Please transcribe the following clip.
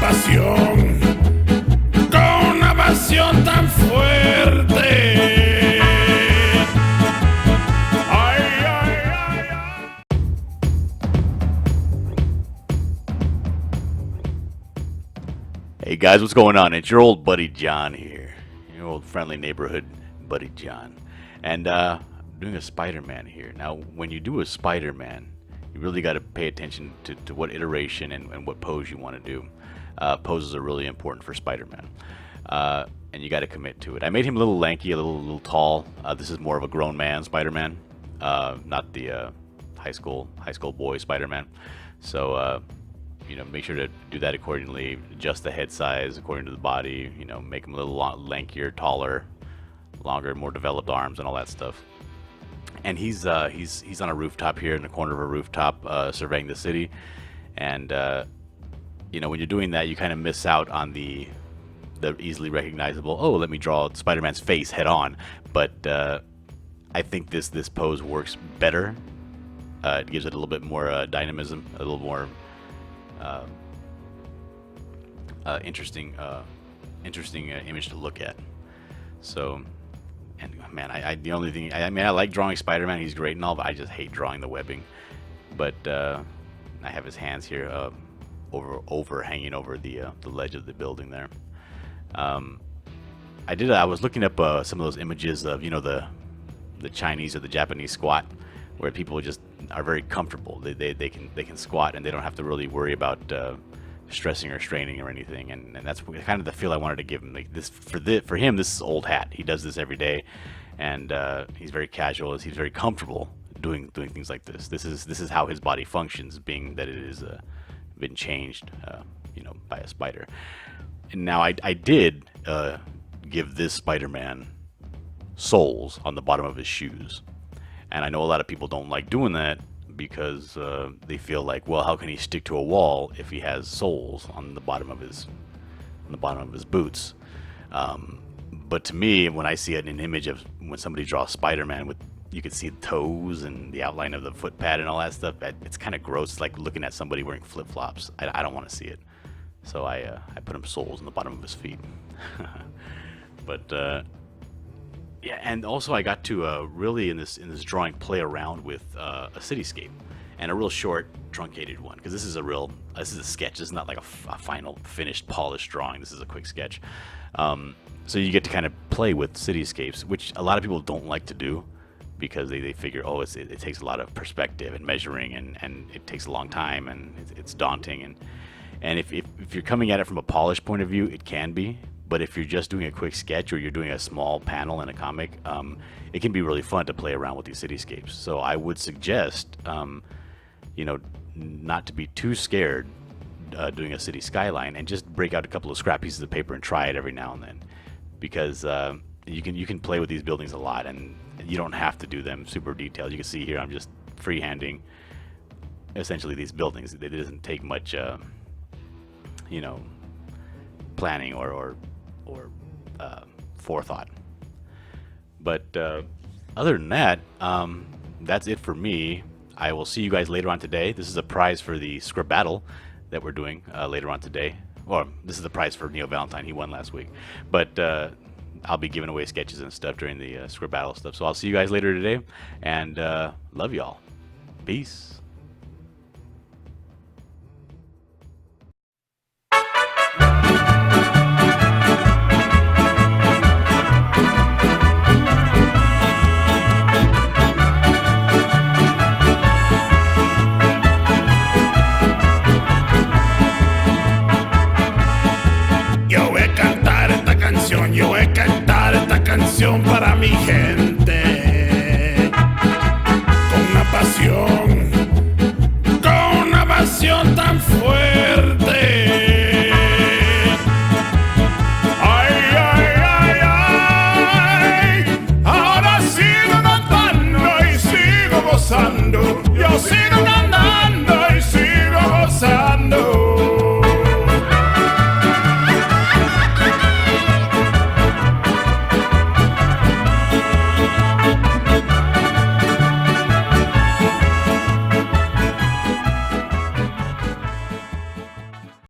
pasión, con una pasión tan fuerte. Ay, ay, ay, ay. Hey guys, what's going on? It's your old buddy John here. Your old friendly neighborhood buddy John. And doing a Spider-Man here. Now, when you do a Spider-Man, you really got to pay attention to what iteration and what pose you want to do. Poses are really important for Spider-Man. And you got to commit to it. I made him a little lanky, a little tall. This is more of a grown man Spider-Man, not the high school boy Spider-Man. So, make sure to do that accordingly. Adjust the head size according to the body. Make him a little lankier, taller, longer, more developed arms and all that stuff. And he's on a rooftop here in the corner of a rooftop, surveying the city. And when you're doing that, you kind of miss out on the easily recognizable. Oh, let me draw Spider-Man's face head on. But I think this pose works better. It gives it a little bit more dynamism, a little more interesting image to look at. So, and man, the only thing I like drawing Spider-Man. He's great and all, but I just hate drawing the webbing. But I have his hands here hanging over the ledge of the building there. I was looking up some of those images of the Chinese or the Japanese squat, where people just are very comfortable. They can squat and they don't have to really worry about stressing or straining or anything. And that's kind of the feel I wanted to give him. Like this for him, this is old hat. He does this every day, and he's very casual. He's very comfortable doing things like this. This is how his body functions, being that it has been changed, by a spider. And now I did give this Spider-Man soles on the bottom of his shoes. And I know a lot of people don't like doing that because they feel like, well, how can he stick to a wall if he has soles on the bottom of his boots? But to me, when I see it in an image of when somebody draws Spider-Man, you can see the toes and the outline of the foot pad and all that stuff. It's kind of gross. It's like looking at somebody wearing flip-flops. I don't want to see it. So I put him soles on the bottom of his feet. But yeah, and also I got to really in this drawing play around with a cityscape, and a real short, truncated one, because this is a sketch. This is not like a final, finished, polished drawing. This is a quick sketch. So you get to kind of play with cityscapes, which a lot of people don't like to do, because they figure, oh, it takes a lot of perspective and measuring, and it takes a long time, and it's daunting. And if you're coming at it from a polished point of view, it can be. But if you're just doing a quick sketch or you're doing a small panel in a comic, it can be really fun to play around with these cityscapes. So I would suggest, not to be too scared doing a city skyline, and just break out a couple of scrap pieces of paper and try it every now and then, because you can play with these buildings a lot, and you don't have to do them super detailed. You can see here I'm just freehanding essentially these buildings. It doesn't take much, planning or forethought. But other than that, that's it for me. I will see you guys later on today. This is a prize for the Script Battle that we're doing later on today. Or this is the prize for Neo Valentine. He won last week. But I'll be giving away sketches and stuff during the Script Battle stuff. So I'll see you guys later today. And love y'all. Peace. Yo voy a cantar esta canción para mi gente.